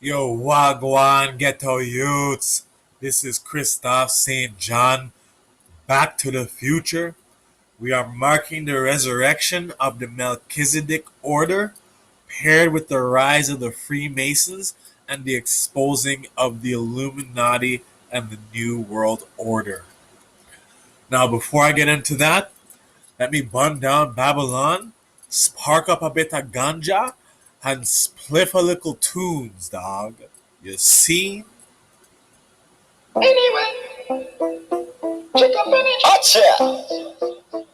Yo, Wagwan Ghetto Youths. This is Christoph St. John. Back to the future. We are marking the resurrection of the Melchizedek order, paired with the rise of the Freemasons and the exposing of the Illuminati and the New World Order. Now, before I get into that, let me burn down Babylon, spark up a bit of ganja, and spliff a little tunes, dog. You see? Anyway, check up any Acha.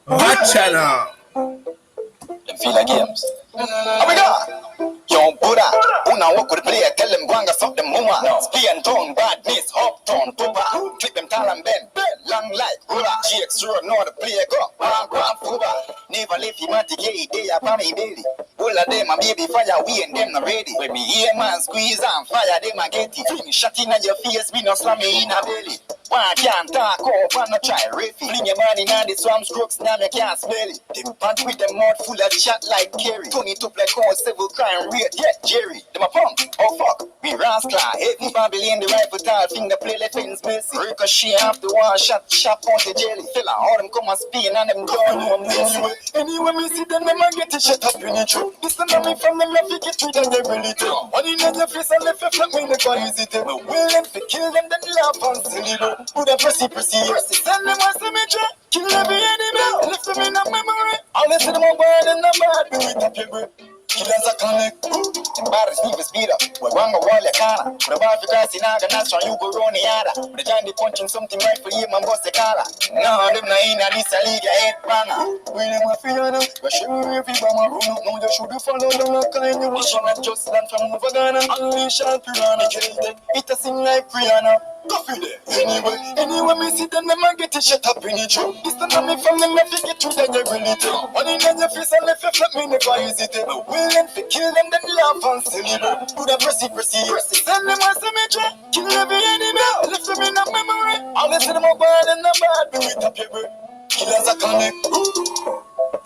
Watcha now! Them feel like games. Oh my god! Yo, Buddha, una walk with the player, tell them Gwanga suck them mama. Spee and tone, badness, hop tone, tuba. Clip them tal and bend, long like hula. GX road, know the player go, bang, fuba. Never leave him at the gate, they are for me daily. All of them a baby fire, we and them not ready. When me hear man squeeze and fire, them a get it. Fling shot in your face, me no slam me in a belly. One can't talk off and no try riffy. Fling your man in on the swamp crooks, now you can't smell it. Them pants with them mouth full of chat like Kerry. Turn it up like all civil crime rate, yeah, Jerry. Them a punk, oh fuck, we rascal. Heavy Babylon, the rifle tall, finger play like things messy. Ricochet off the one shot, chop on the jelly. Fella, all them come and spin and them don't know messy. Anyway, me see them a get it shut up in the truth. This is me from them, left get rid of their reality. One in your face and left flat me never hesitate. But willing to kill them, then laugh and silly though. Put a pressy. Send them a cemetery, kill every enemy. Left them in a memory. All they see them on board and I'm bad, do it up your grip. Killers are connect. Them bodies need to speed up. We run a wall, you can't. But about the grass in Aga, that's why you go run the other. The giant punching something right for him and bust the collar. No, them not in this league, your head banger. We them a fear them. We should every bomber run up. Now you should follow them like kind. You wish not just land from over Ghana. Unleash and piranha. It a sing like Rihanna. Go for it. Anyway, me see them, a get it shut up in the true. This the me from them, if you get to them, you really do. One in your face and left you flat, me never hesitate. Willing to kill them, then laugh and celebrate. Put a pressy. Send them a cemetery, kill every enemy. Left them in a memory. All they see them a bad and a bad, do it up your breath. Killers are connect.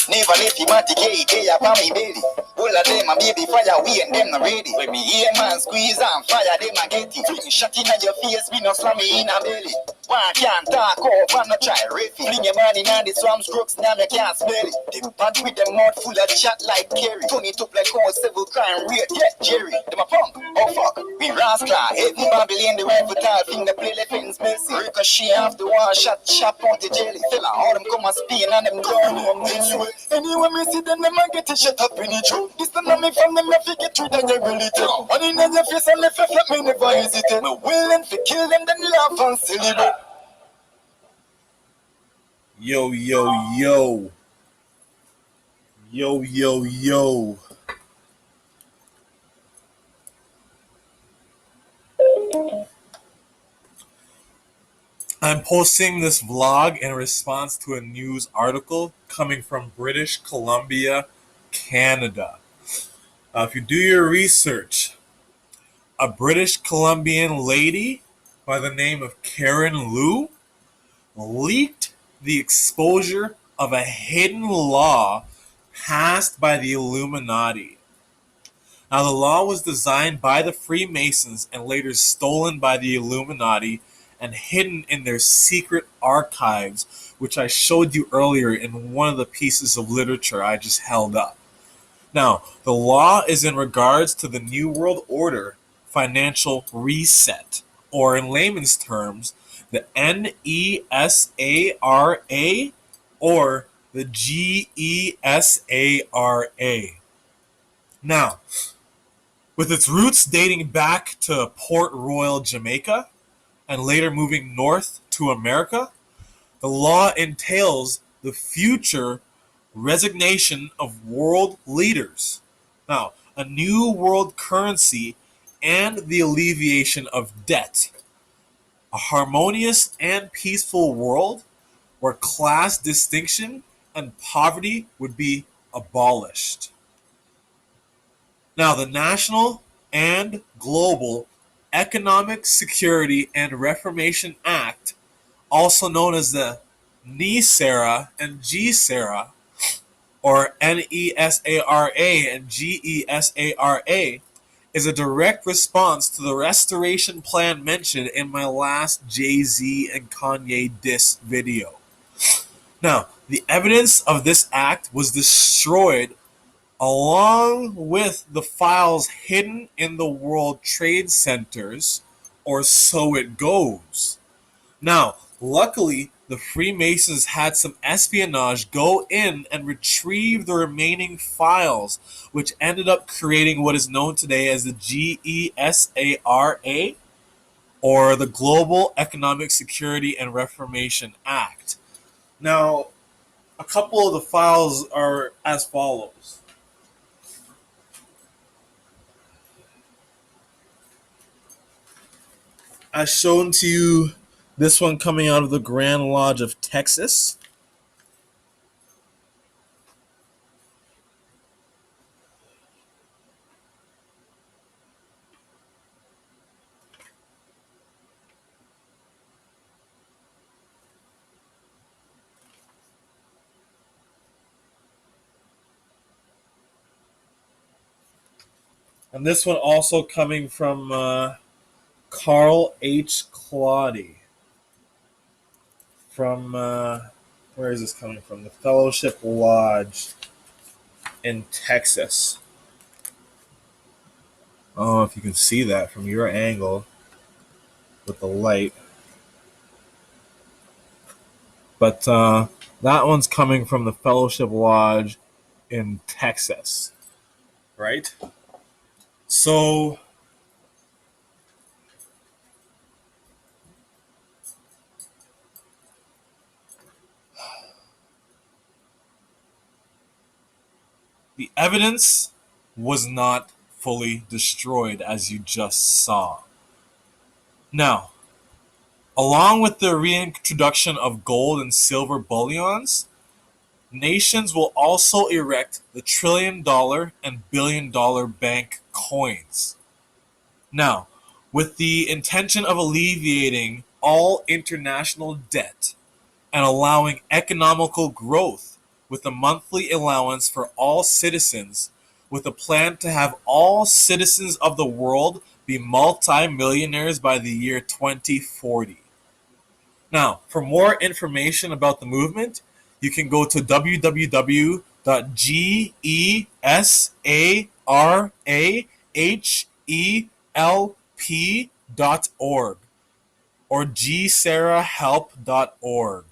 Never left him at the gate, they are for me belly. All of them a baby fire, we and them not ready. When me hear man squeeze and fire, them a get it. Fling shot in your face, we no slam me in a belly. One can't talk off and no try riffy. Fling your man in on the swamp crooks, now you can't smell it. Them pants with them mouth full of chat like Kerry. Turn it up like all civil crime rate, yeah, Jerry. Them a punk, oh fuck, we rascal. Heavy Babylon, the rifle tall, finger play like things messy. Ricochet off the one shot, chop on the jelly. Fella, all them come and spin and them don't know me. Anyway, me see them, a get it shut up in the true. This the me from them, if you get rid of your reality. One in your face and left you flat, me never hesitate. Me willing to kill them, then laugh and celebrate. Yo, yo, yo. Yo, yo, yo. I'm posting this vlog in response to a news article coming from British Columbia, Canada. If you do your research, a British Columbian lady by the name of Karen Liu leaked the exposure of a hidden law passed by the Illuminati. Now, the law was designed by the Freemasons and later stolen by the Illuminati and hidden in their secret archives, which I showed you earlier in one of the pieces of literature I just held up. Now, the law is in regards to the New World Order financial reset, or in layman's terms, the NESARA or the GESARA. Now, with its roots dating back to Port Royal, Jamaica, and later moving north to America, the law entails the future resignation of world leaders. Now, a new world currency and the alleviation of debt. A harmonious and peaceful world where class distinction and poverty would be abolished. Now, the National and Global Economic Security and Reformation Act, also known as the NESARA and GESARA, or NESARA and GESARA, is a direct response to the restoration plan mentioned in my last Jay-Z and Kanye diss video. Now, the evidence of this act was destroyed along with the files hidden in the World Trade Centers, or so it goes. Now, luckily, the Freemasons had some espionage go in and retrieve the remaining files, which ended up creating what is known today as the GESARA, or the Global Economic Security and Reformation Act. Now, a couple of the files are as follows. As shown to you, this one coming out of the Grand Lodge of Texas. And this one also coming from Carl H. Claudy from, where is this coming from? The Fellowship Lodge in Texas. I don't know if you can see that from your angle with the light. But that one's coming from the Fellowship Lodge in Texas. Right? So the evidence was not fully destroyed, as you just saw. Now, along with the reintroduction of gold and silver bullions, nations will also erect the $1 trillion and $1 billion bank coins. Now, with the intention of alleviating all international debt and allowing economical growth with a monthly allowance for all citizens, with a plan to have all citizens of the world be multi-millionaires by the year 2040. Now, for more information about the movement, you can go to www.gesarahelp.org or GESARAhelp.org.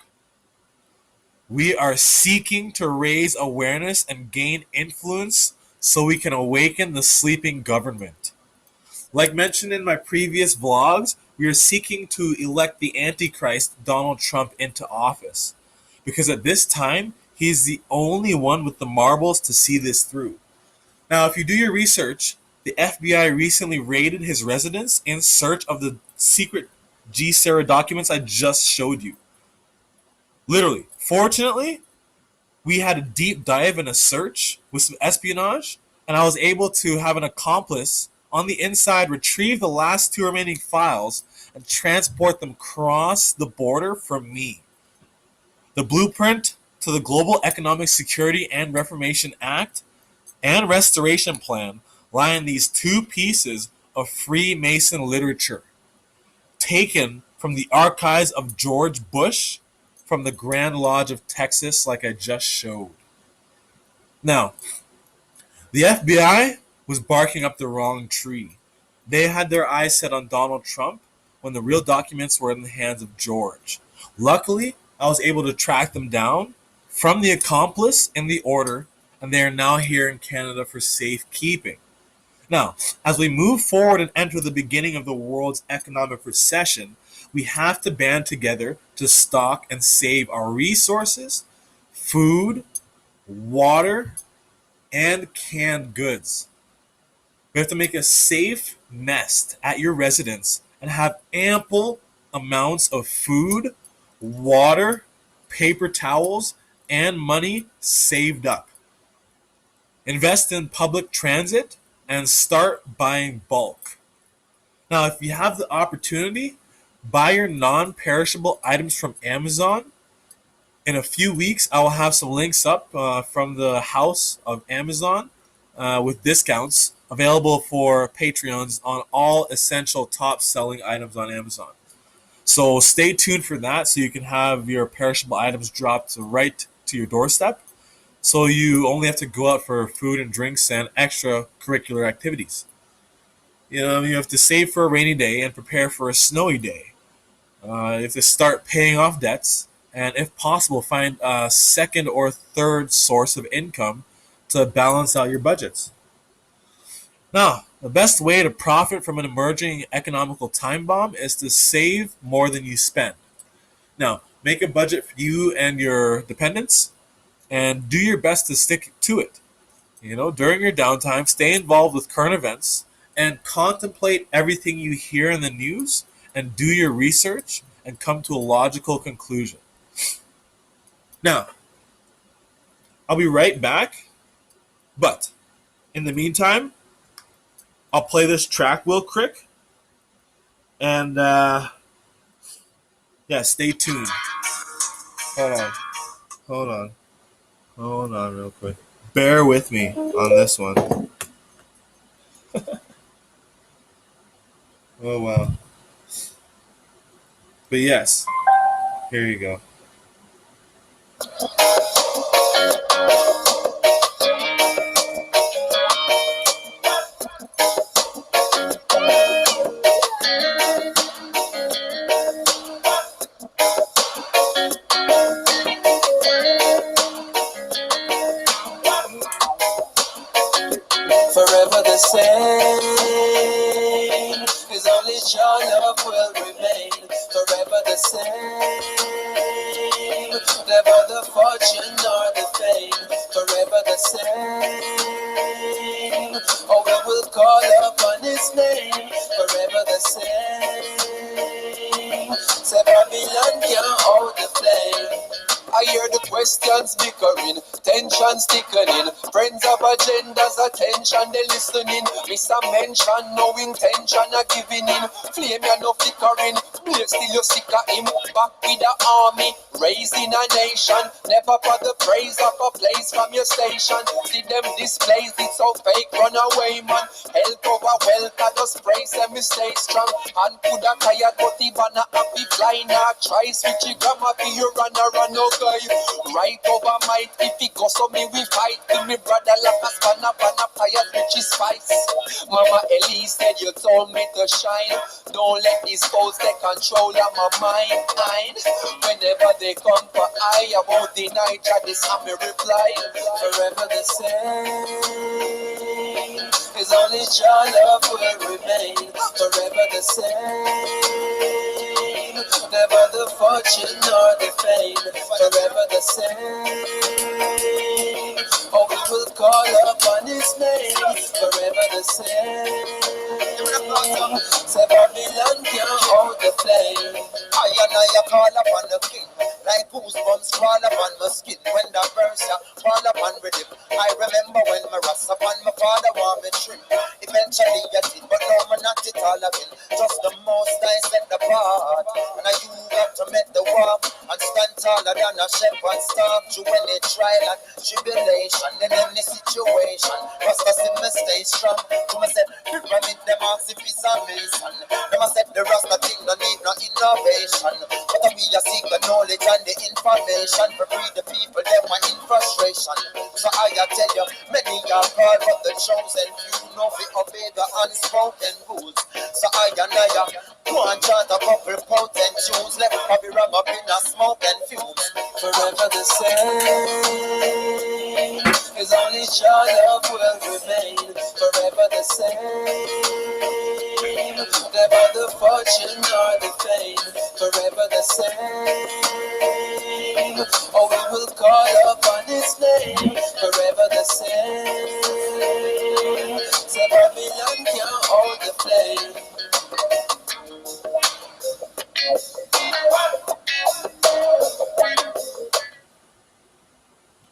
We are seeking to raise awareness and gain influence so we can awaken the sleeping government. Like mentioned in my previous vlogs, we are seeking to elect the Antichrist, Donald Trump, into office. Because at this time, he's the only one with the marbles to see this through. Now, if you do your research, the FBI recently raided his residence in search of the secret GESARA documents I just showed you. Literally. Fortunately, we had a deep dive and a search with some espionage, and I was able to have an accomplice on the inside retrieve the last two remaining files and transport them across the border for me. The blueprint to the Global Economic Security and Reformation Act and Restoration Plan lie in these two pieces of Freemason literature, taken from the archives of George Bush from the Grand Lodge of Texas, like I just showed. Now, the FBI was barking up the wrong tree. They had their eyes set on Donald Trump when the real documents were in the hands of George. Luckily, I was able to track them down from the accomplice in the order, and they are now here in Canada for safekeeping. Now, as we move forward and enter the beginning of the world's economic recession, we have to band together to stock and save our resources, food, water, and canned goods. We have to make a safe nest at your residence and have ample amounts of food, water, paper towels, and money saved up. Invest in public transit and start buying bulk. Now, if you have the opportunity, buy your non-perishable items from Amazon. In a few weeks, I will have some links up from the house of Amazon with discounts available for Patreons on all essential top selling items on Amazon. So stay tuned for that so you can have your perishable items dropped right to your doorstep. So you only have to go out for food and drinks and extracurricular activities. You have to save for a rainy day and prepare for a snowy day. You have to start paying off debts and, if possible, find a second or third source of income to balance out your budgets. Now, the best way to profit from an emerging economical time bomb is to save more than you spend. Now, make a budget for you and your dependents and do your best to stick to it. During your downtime, stay involved with current events and contemplate everything you hear in the news and do your research and come to a logical conclusion. Now, I'll be right back, but in the meantime, I'll play this track real quick and yeah, stay tuned. Hold on, hold on, hold on, real quick. Bear with me on this one. Oh wow. But yes, here you go. Forever the same, His only your love will remain. Forever the same, never the fortune nor the fame. Forever the same, oh we will call upon His name. Forever the same, say Babylon can't hold the flame. I hear the questions bickering, tension thickening. Friends of agendas, attention, they listening. Miss a mention, no intention of giving in. Flame ya no flickering, blaze still you stick at him. Back with the army, raising a nation. Never for the praise of a place from your station. See them displaced, it's so fake, run away man. Health over wealth, I just praise them, we stay strong. And put a tired, but even a happy fly now. Try switch your grammar, be you run, no guy. Right over might, if it goes so me we fight. Till me brother like a spanner, fire which is spice. Mama Elise said you told me to shine. Don't let these foes take control of my mind. Whenever they come for I won't deny. Try this and me reply. Forever the same, His only your love will remain. Forever the same, never the fortune nor the fame. Forever the same, oh we will call upon His name. Forever the same, say Babylon can't hold the flame. I and I call upon the King, like goosebumps crawl upon my skin. When the verse fall upon rhythm, I remember when my rust upon my father want me trim. Eventually I did, but no man not it all again. Just the most I set the part, and I you got to make the walk and stand taller than a shepherd staff. Through any trial and tribulation, in any situation, cause I see me stay strong. To myself, pyramid them ask if it's a mason. Them I said the rasta thing no need no innovation, but we a seek the knowledge and the information for free the people them are in frustration. So I tell you, many are called but the chosen few know we obey the unspoken rules. So I go and chant a couple potent tunes, let me ram up in a smoke and fumes. Forever the same, His only your love will remain. Forever the same, never the fortune nor the fame. Forever the same, oh we will call upon His name. Forever the same, say Babylon can't hold the flame.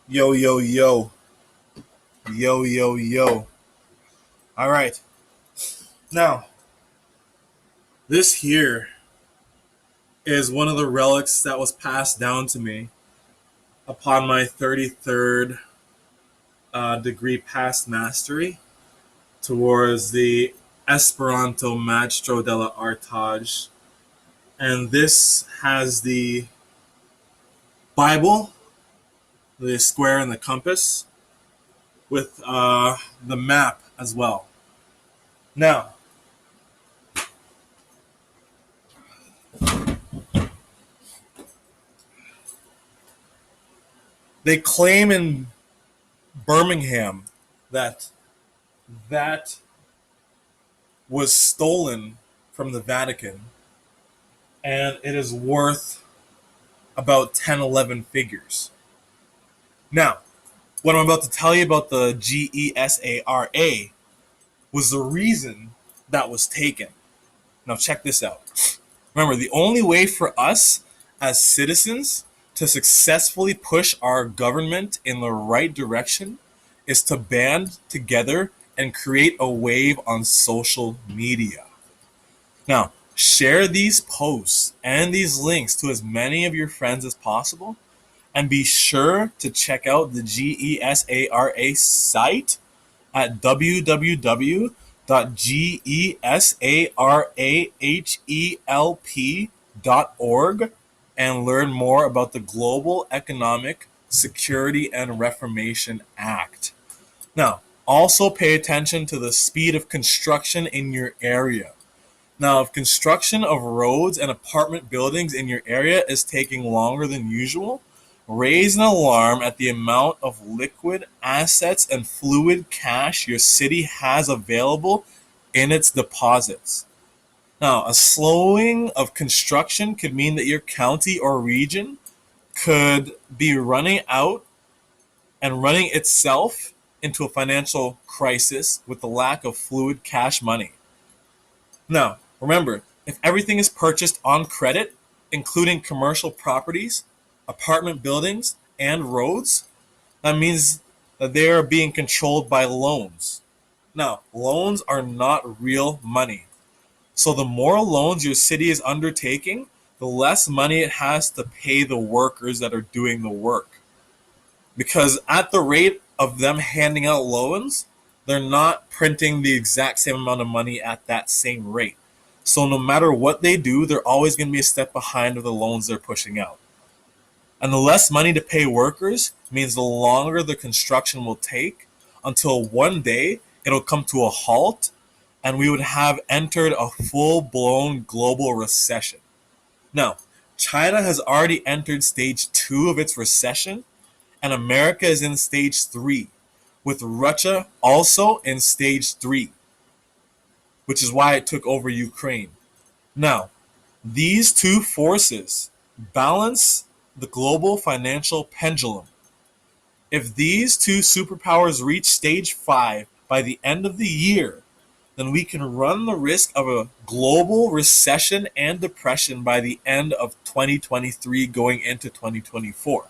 Yo, yo, yo. Yo, yo, yo. All right. Now, this here is one of the relics that was passed down to me upon my 33rd degree past mastery towards the Esperanto Magistro della Artage. And this has the Bible, the square and the compass, with the map as well. Now, they claim in Birmingham that that was stolen from the Vatican, and it is worth about 10, 11 figures. Now, what I'm about to tell you about the GESARA was the reason that was taken. Now, check this out. Remember, the only way for us as citizens to successfully push our government in the right direction is to band together and create a wave on social media. Now, share these posts and these links to as many of your friends as possible, and be sure to check out the GESARA site at www.gesarahelp.org and learn more about the Global Economic Security and Reformation Act. Now, also pay attention to the speed of construction in your area. Now, if construction of roads and apartment buildings in your area is taking longer than usual, raise an alarm at the amount of liquid assets and fluid cash your city has available in its deposits. Now, a slowing of construction could mean that your county or region could be running out and running itself into a financial crisis with the lack of fluid cash money. Now, remember, if everything is purchased on credit, including commercial properties, apartment buildings, and roads, that means that they are being controlled by loans. Now, loans are not real money. So the more loans your city is undertaking, the less money it has to pay the workers that are doing the work. Because at the rate of them handing out loans, they're not printing the exact same amount of money at that same rate. So no matter what they do, they're always going to be a step behind of the loans they're pushing out. And the less money to pay workers means the longer the construction will take until one day it'll come to a halt and we would have entered a full-blown global recession. Now, China has already entered stage 2 of its recession, and America is in stage 3, with Russia also in stage 3, which is why it took over Ukraine. Now, these two forces balance the global financial pendulum. If these two superpowers reach stage 5 by the end of the year, then we can run the risk of a global recession and depression by the end of 2023 going into 2024.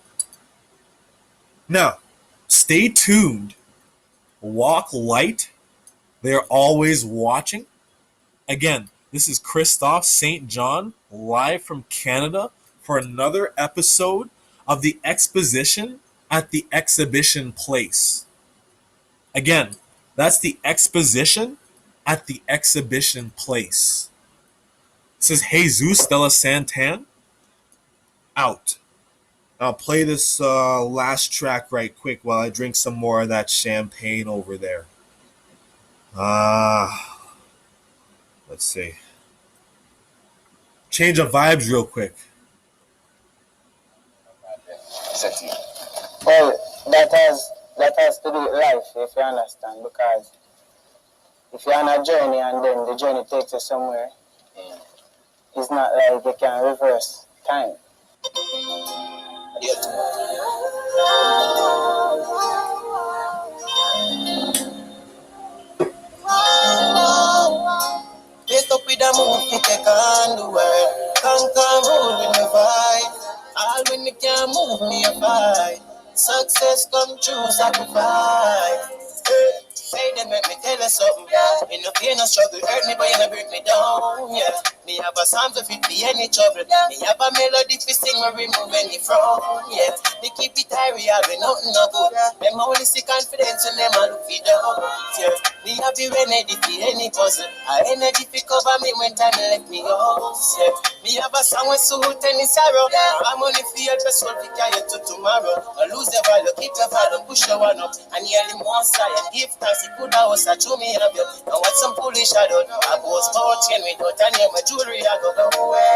Now, stay tuned. Walk light. They are always watching. Again, this is Christophe St. John, live from Canada, for another episode of the Exposition at the Exhibition Place. Again, that's the Exposition at the Exhibition Place. This is Jesus de la Santan, out. I'll play this last track right quick while I drink some more of that champagne over there. Let's see. Change of vibes real quick. Well, that has to do with life, if you understand, because if you're on a journey and then the journey takes you somewhere, it's not like you can reverse time. Yes. Wake up with a move, you take on the world. Conquer rule with my vibe. All when you can't move me a fight. Success come true, sacrifice. Say them make me tell you something. In no pain, no struggle, hurt me, but you no break me down. Yeah. Me have a psalm to fit for any trouble. Me have a melody to sing when remove any frown. Yeah, me keep it high, we have nothing no good. Them only see confidence and them all look for down. Yeah, me have the remedy for any puzzle. A energy to cover me when time let me go. Yeah, me have a song with suit any sorrow. I'm only fear the soul to carry you to tomorrow. I lose the value, keep the value, push the one up. And nearly more side and give thanks. It could have was a true me have you. Now what some foolish shadow. I was power chain without a name, my jewelry I go go.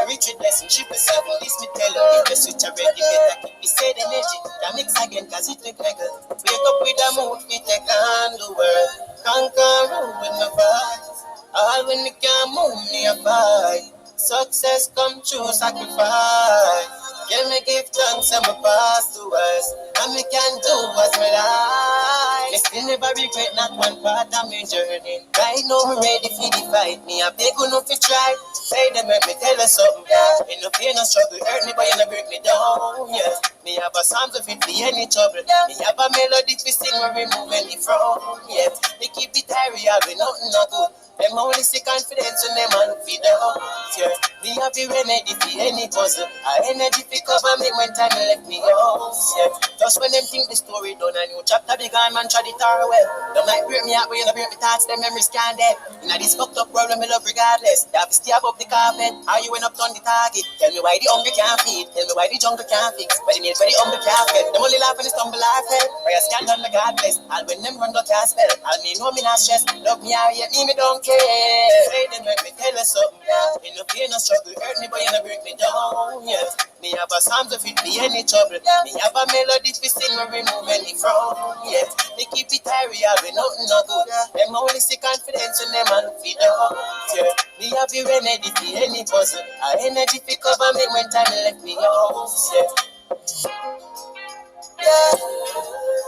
Rich with blessing, triple seven, this me tell you. If you switch a ready, better keep the same energy. That mix again, cause it take like a wake up with a mood, we take on the world. Conquer rule with my vibes. All when you can't move me a fight. Success come through sacrifice. Can me give thanks and my past to us. And me can do as me like. Me still never regret not one part of my journey. Right now me ready for the fight. Me a big enough to try. Say them let me tell you something. Yeah. In no pain no struggle hurt me but you no break me down. Yeah. Me have a psalm to fit for any trouble. Me have a melody to sing when remove any frown. Yeah. Me keep it high real with nothing no good. Them only see confidence when them all feed up. Yeah. Me have the remedy for any puzzle. A energy to cover me when time let me go. Yeah. Just when them think the story done, a new chapter begun, man try the tar well. Them might break me out, but you know break me thoughts, them memories can't dead. In this fucked up world, when me love regardless. They have to stay above the carpet. How you went up on the target? Tell me why the hungry can't feed. Tell me why the jungle can't fix. Why the made for the hungry can't get. Them only laugh when they stumble like hell. Why I stand on the God bless. All when them run the cast spell. All me know me not stress. Love me or hate me don't care. Say them let me tell you something. In no pain no struggle hurt me, but you no break me down. Yeah. Me have a psalm to fit for any trouble. Me have a melody to sing when remove any frown. Yeah. Me keep it high real with nothing no good. Them only see confidence when them all feed up. Yeah. Me have the remedy for any puzzle. A energy to cover me when time let me go. Yeah. Yeah.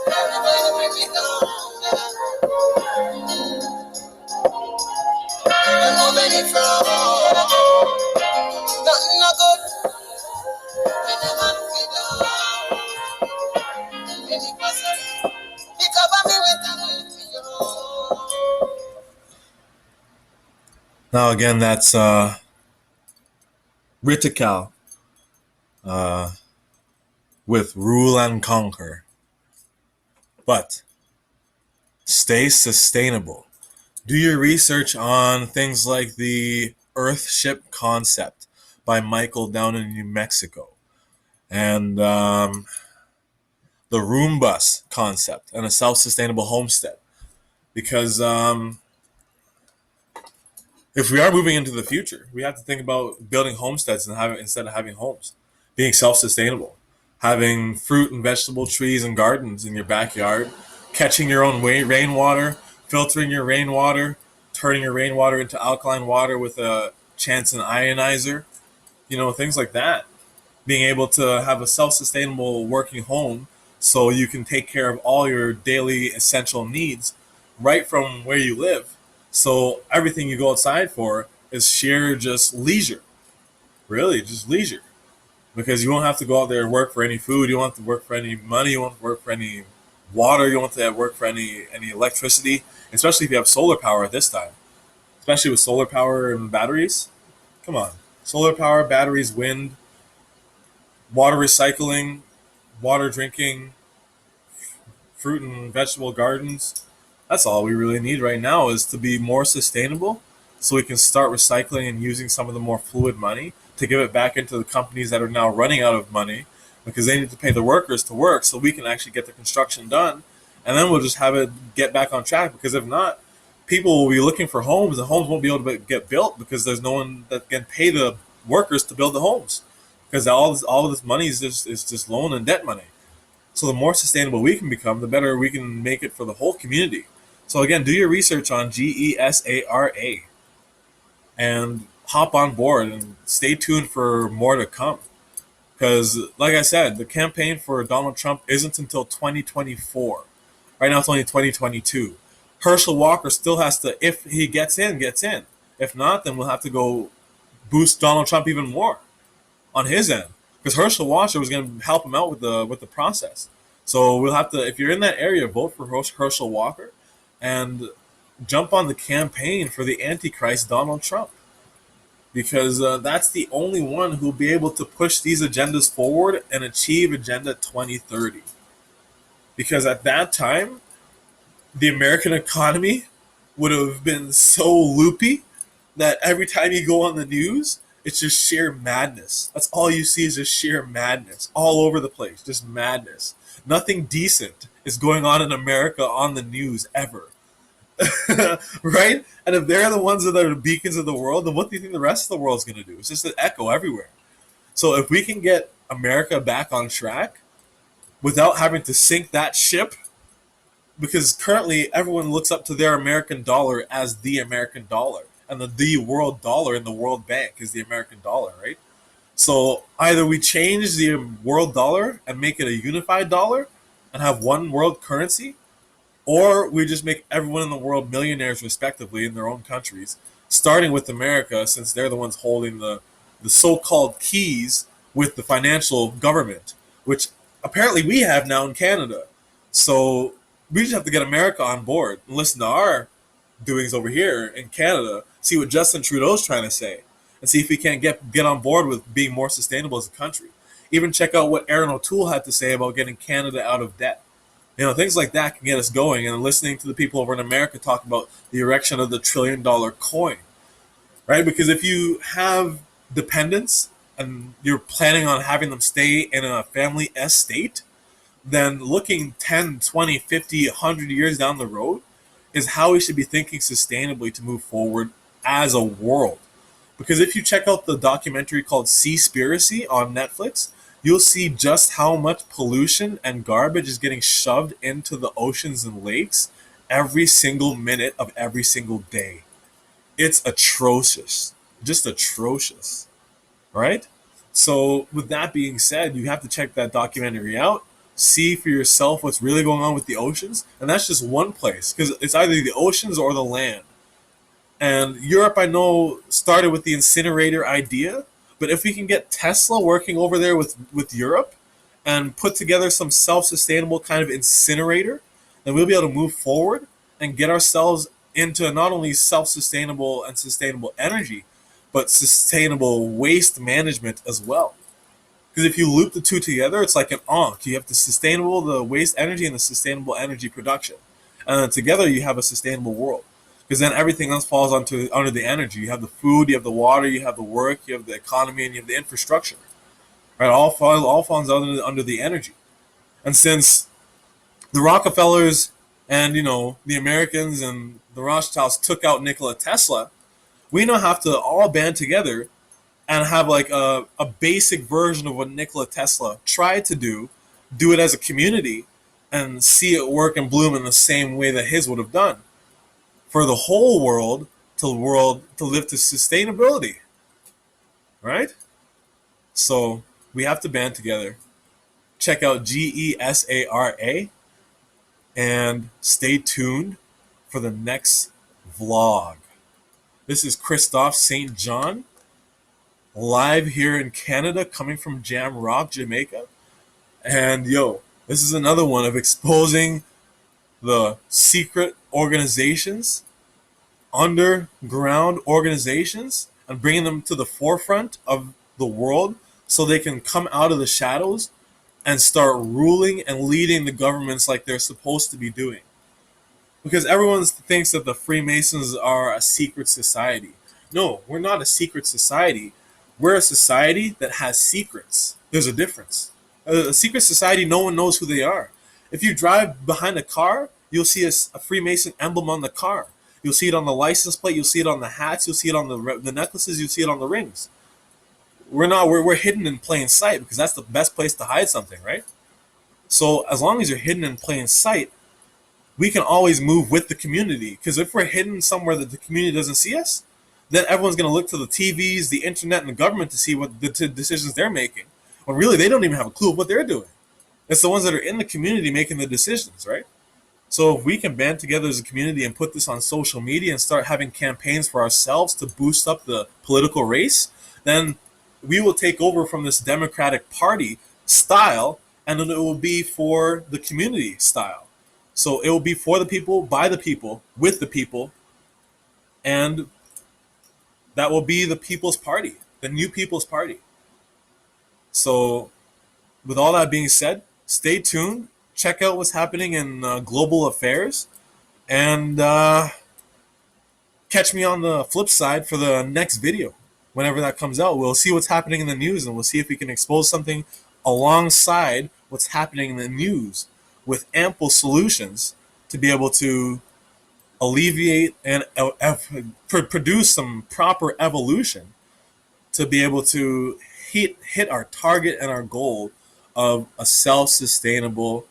Let me go. Remove any frown. Nothing no good. When them all feed up. Any puzzle. To cover me when time let me go. Now again, that's Ritical with Rule and Conquer. But stay sustainable. Do your research on things like the Earthship concept by Michael down in New Mexico, and the Room Bus concept and a self-sustainable homestead. Because if we are moving into the future, we have to think about building homesteads and having instead of having homes, being self-sustainable, having fruit and vegetable trees and gardens in your backyard, catching your own rainwater, filtering your rainwater, turning your rainwater into alkaline water with a chance and ionizer, things like that. Being able to have a self-sustainable working home so you can take care of all your daily essential needs right from where you live. So everything you go outside for is sheer just leisure. Really, just leisure. Because you won't have to go out there and work for any food, you won't have to work for any money, you won't have to work for any water, you won't have to work for any electricity, especially if you have solar power at this time. Especially with solar power and batteries. Come on. Solar power, batteries, wind, water recycling, water drinking, fruit and vegetable gardens. That's all we really need right now is to be more sustainable so we can start recycling and using some of the more fluid money to give it back into the companies that are now running out of money because they need to pay the workers to work so we can actually get the construction done. And then we'll just have it get back on track because if not, people will be looking for homes and homes won't be able to get built because there's no one that can pay the workers to build the homes because all of this money is just loan and debt money. So the more sustainable we can become, the better we can make it for the whole community. So again, do your research on GESARA and hop on board and stay tuned for more to come. Because, like I said, the campaign for Donald Trump isn't until 2024. Right now, it's only 2022. Herschel Walker still has to, if he gets in, gets in. If not, then we'll have to go boost Donald Trump even more on his end. Because Herschel Walker was going to help him out with the process. So we'll have to, if you're in that area, vote for Herschel Walker and jump on the campaign for the Antichrist Donald Trump. because that's the only one who'll be able to push these agendas forward and achieve Agenda 2030. Because at that time, the American economy would have been so loopy that every time you go on the news, it's just sheer madness. That's all you see is just sheer madness all over the place, just madness. Nothing decent is going on in America on the news ever. Right? And if they're the ones that are the beacons of the world, then what do you think the rest of the world's going to do? It's just an echo everywhere. So if we can get America back on track without having to sink that ship, because currently everyone looks up to their American dollar as the American dollar, and the world dollar in the World Bank is the American dollar, right? So either we change the world dollar and make it a unified dollar and have one world currency, or we just make everyone in the world millionaires respectively in their own countries, starting with America since they're the ones holding the so-called keys with the financial government, which apparently we have now in Canada. So we just have to get America on board and listen to our doings over here in Canada, see what Justin Trudeau's trying to say, and see if we can't get on board with being more sustainable as a country. Even check out what Aaron O'Toole had to say about getting Canada out of debt. Things like that can get us going, and listening to the people over in America talk about the erection of the $1 trillion coin, right? Because if you have dependents and you're planning on having them stay in a family estate, then looking 10, 20, 50, 100 years down the road is how we should be thinking sustainably to move forward as a world. Because if you check out the documentary called Seaspiracy on Netflix, you'll see just how much pollution and garbage is getting shoved into the oceans and lakes every single minute of every single day. It's atrocious. Just atrocious. Right? So, with that being said, you have to check that documentary out, see for yourself what's really going on with the oceans. And that's just one place, because it's either the oceans or the land. And Europe, I know, started with the incinerator idea, but if we can get Tesla working over there with Europe and put together some self-sustainable kind of incinerator, then we'll be able to move forward and get ourselves into not only self-sustainable and sustainable energy, but sustainable waste management as well. Because if you loop the two together, it's like an onk. You have the waste energy, and the sustainable energy production. And then together you have a sustainable world. Because then everything else falls under the energy. You have the food, you have the water, you have the work, you have the economy, and you have the infrastructure. Right? All falls under the energy. And since the Rockefellers and the Americans and the Rothschilds took out Nikola Tesla, we now have to all band together and have like a basic version of what Nikola Tesla tried to do it as a community, and see it work and bloom in the same way that his would have done for the whole world to live to sustainability, right? So we have to band together. Check out GESARA and stay tuned for the next vlog. This is Christophe St. John, live here in Canada, coming from Jam Rock, Jamaica. And this is another one of exposing the secret organizations, underground organizations, and bringing them to the forefront of the world so they can come out of the shadows and start ruling and leading the governments like they're supposed to be doing. Because everyone thinks that the Freemasons are a secret society. No, we're not a secret society. We're a society that has secrets. There's a difference. A secret society, no one knows who they are. If you drive behind a car, you'll see a Freemason emblem on the car. You'll see it on the license plate. You'll see it on the hats. You'll see it on the necklaces. You'll see it on the rings. We're hidden in plain sight, because that's the best place to hide something, right? So as long as you're hidden in plain sight, we can always move with the community. Because if we're hidden somewhere that the community doesn't see us, then everyone's going to look to the TVs, the internet, and the government to see what the decisions they're making. When really they don't even have a clue of what they're doing. It's the ones that are in the community making the decisions, right? So if we can band together as a community and put this on social media and start having campaigns for ourselves to boost up the political race, then we will take over from this Democratic Party style, and then it will be for the community style. So it will be for the people, by the people, with the people, and That will be the People's Party, the new People's Party. So, with all that being said, stay tuned. Check out what's happening in global affairs, and catch me on the flip side for the next video. Whenever that comes out, we'll see what's happening in the news, and we'll see if we can expose something alongside what's happening in the news with ample solutions to be able to alleviate and produce some proper evolution to be able to hit our target and our goal of a self-sustainable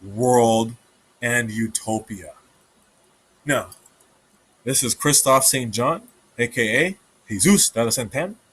world and utopia. Now, this is Christoph St. John, aka Jesus de la Centene,